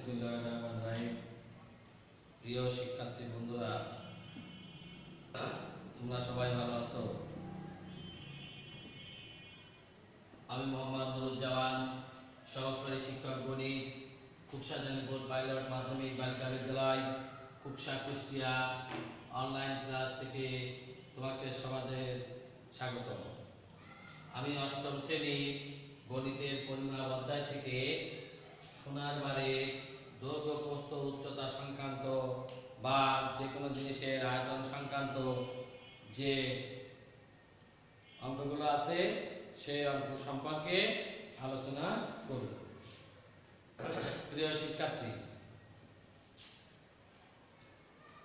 বিসমিল্লাহিররহমানিররহিম। প্রিয় শিক্ষার্থী বন্ধুরা, তোমরা সবাই ভালো আছো? আমি মোহাম্মদ নুরুজ্জামান, সহকারী শিক্ষক গণিত, কুকসা জানিপুর পাইলট মাধ্যমিক বালিকা বিদ্যালয়, কুকসা কুষ্টিয়া অনলাইন ক্লাস থেকে তোমাকে সবাইকে স্বাগত। আমি অষ্টম শ্রেণী গণিতের পরিমাপ অধ্যায় থেকে সোনার বারে দৈর্ঘ্য, প্রস্থ, উচ্চতা সংক্রান্ত বা যে কোনো জিনিসের আয়তন সংক্রান্ত যে অঙ্কগুলো আছে সেই অঙ্ক সম্পর্কে আলোচনা করব। প্রিয় শিক্ষার্থী,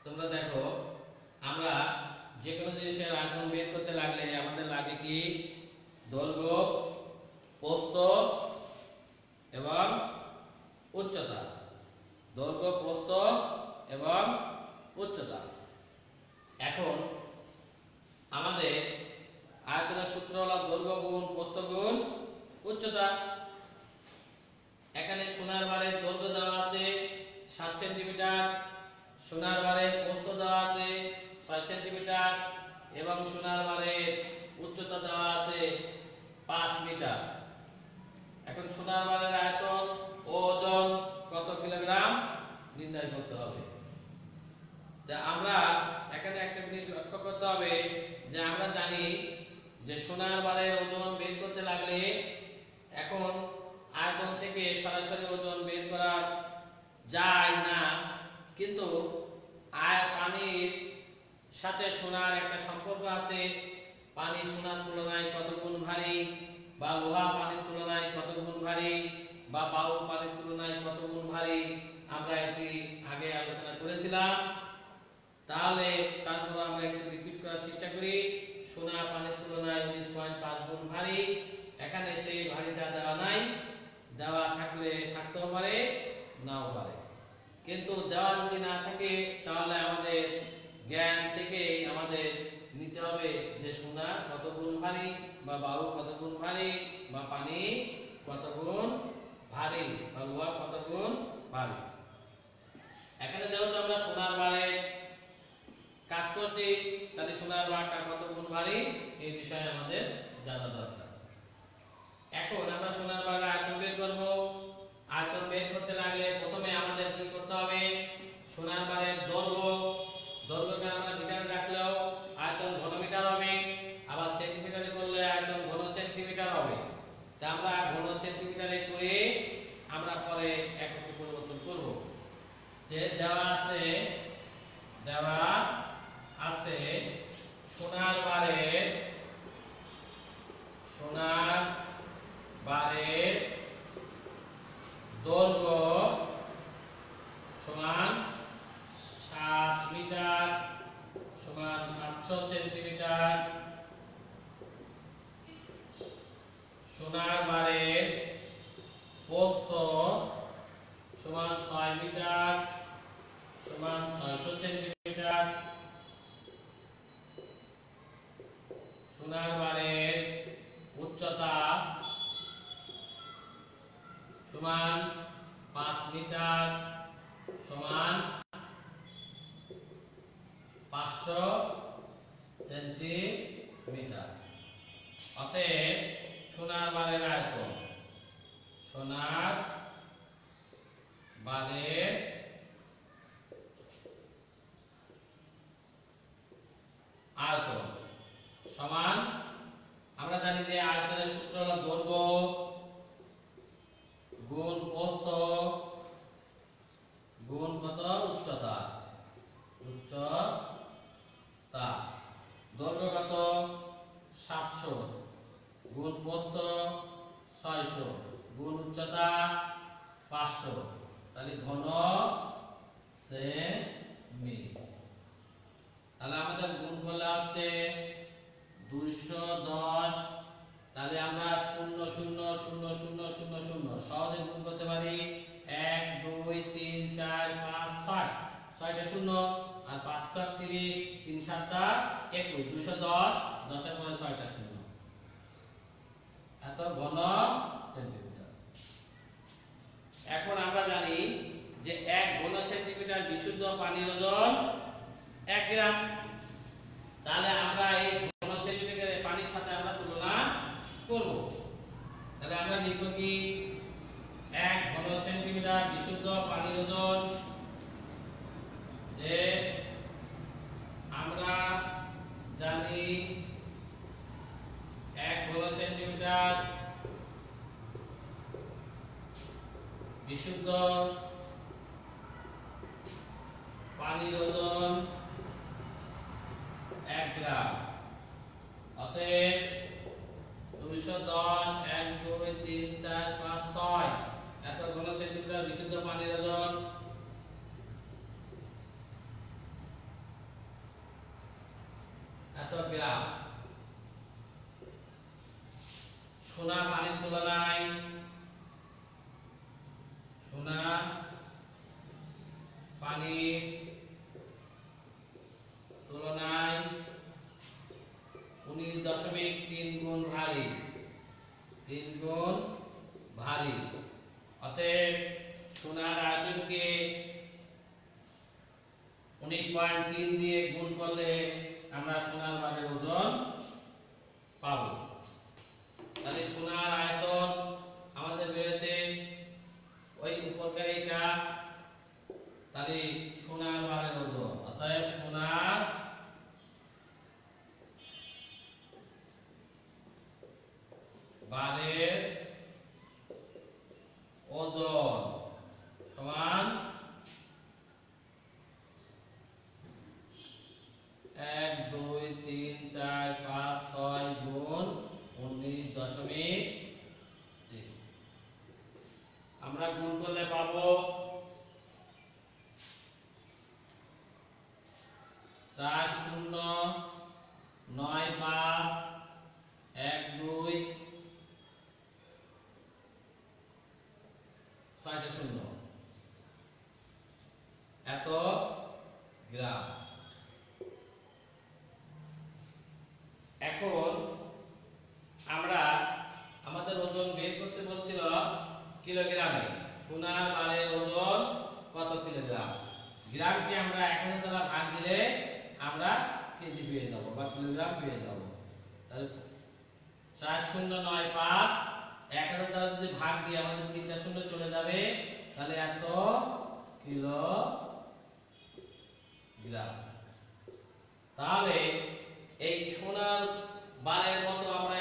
তোমরা দেখো, আমরা যে কোনো জিনিসের আয়তন বের করতে লাগলে আমাদের লাগে কি? দৈর্ঘ্য, প্রস্থ এবং উচ্চতা। দৈর্ঘ্য, প্রস্থ এবং উচ্চতা। এখন আমাদের আয়তনের সূত্র হলো দৈর্ঘ্য গুণ প্রস্থ গুণ উচ্চতা। এখানে সোনার বারের দৈর্ঘ্য দেওয়া আছে 7 সেন্টিমিটার, সোনার বারের প্রস্থ দেওয়া আছে 6 সেন্টিমিটার এবং সোনার বারের উচ্চতা দেওয়া আছে 5 মিটার। এখন সোনার বারের আয়তন ও ওজন কত কিলোগ্রাম নির্ণয় করতে হবে। তা আমরা এখানে একটা জিনিস লক্ষ্য করতে হবে যে আমরা জানি যে সোনার বারের ওজন বের করতে লাগলে এখন আয়তন থেকে সরাসরি ওজন বের করা যায় না, কিন্তু পানির সাথে সোনার একটা সম্পর্ক আছে। পানি সোনার তুলনায় কত গুণ ভারী, বা লোহা পানির তুলনায় কত গুণ ভারী, বা বায়ু পানির তুলনায় কত গুণ ভারী, আমরা এটি আগে আলোচনা করেছিলাম। তাহলে তারপর আমরা একটু রিপিট করার চেষ্টা করি। সোনা পানির তুলনায় 19.5 গুণ ভারী। এখানে সেই ভারীটা দেওয়া নাই, দেওয়া থাকলে থাকতেও পারে, নাও পারে। কিন্তু দেওয়া যদি না থাকে তাহলে আমাদের জ্ঞান থেকে আমাদের নিতে হবে যে সোনা কত গুণ ভারী, বা বায়ু কত গুণ ভারী, বা পানি কত গুণ ভারী, বা লোহা কত গুণ ভারী। এখানে যেহেতু আমরা সোনার বারে কাজ করছি, তাহলে সোনার বারটা কত গুণ ভারী এই বিষয়ে আমাদের জানা দরকার। এখন আমরা সোনার বারের আয়তন বের করব। আয়তন বের করতে লাগলে প্রথমে আমাদের কি করতে হবে? সোনার বারের দৈর্ঘ্যকে আমরা মিটারে রাখলেও আয়তন ঘনমিটার হবে, আবার সেন্টিমিটারে করলে আয়তন ঘন সেন্টিমিটার হবে। তা আমরা ঘন সেন্টিমিটারে করে আমরা পরে এককে পরিবর্তন করব। যে দেওয়া আছে সোনার বারের দৈর্ঘ্য সমান 7 মিটার সমান 700 সেন্টিমিটার। সোনার বারের প্রস্থ সমান 6 মিটার সমান 600 সেন্টিমিটার। সোনার বারের উচ্চতা সমান 5 মিটার সমান 500 সেন্টিমিটার। অতএব সোনার বারের আয়তন সমান আমরা জানি যে আয়তনের সূত্র হলো দৈর্ঘ্য গুণ প্রস্থ গুণ কত উচ্চতা। দৈর্ঘ্য কত 700 গুণ প্রস্থ 600 গুণ উচ্চতা 500, তাহলে ঘন সেমি। তাহলে আমাদের গুণ করলে হচ্ছে 210। তাহলে আমরা 0 0 0 0 0 0 সহজে গুণ করতে পারি। 1 2 3 4 5 6, 6টা 0 আর 5 6 30, 3 7 21, 210, 10 এর পরে 6টা 0, এত ঘন সেন্টিমিটার। এখন আমরা জানি সেন্টিমিটার বিশুদ্ধ পানির ওজন, যে আমরা জানি 1 ঘন সেন্টিমিটার বিশুদ্ধ পানির ওজন 1 গ্রাম। অতএব 210 1 2 3 4 5 6 এত ঘন সেন্টিমিটার বিশুদ্ধ পানির ওজন। এত গ্রাম। সোনা পানির তুলনায়, সোনা পানির তুলনায় 19.3 গুণ ভারী, 3 গুণ ভারী। অতএব সোনার আয়তনকে 19.3 দিয়ে গুণ করলে আমরা সোনার বারের ওজন পাব। তাহলে সোনার আয়তন আমাদের বেরোছে ওই উপরকার এটা, তাহলে সোনার বারের ওজন। অতএব সোনার বারের ওজন সমান 1 2 3 4 5 6 গুণ 19.3। আমরা গুণ করলে পাবো 4 0 9 5 1 2 6 0 এত গ্রাম। এখন আমরা আমাদের ওজন বের করতে বলছিল কিলোগ্রামে। সোনার বারের ওজন কত কিলোগ্রাম? গ্রামকে আমরা 1000 দ্বারা ভাগ দিলে আমরা কেজি পেয়ে যাব বা কিলোগ্রাম পেয়ে যাব। তাহলে 4095 1000 দ্বারা যদি ভাগ দিই আমাদের 3টা শূন্য চলে যাবে, তাহলে এত কিলোগ্রাম। তাহলে এই সোনার বারের মতো আমরা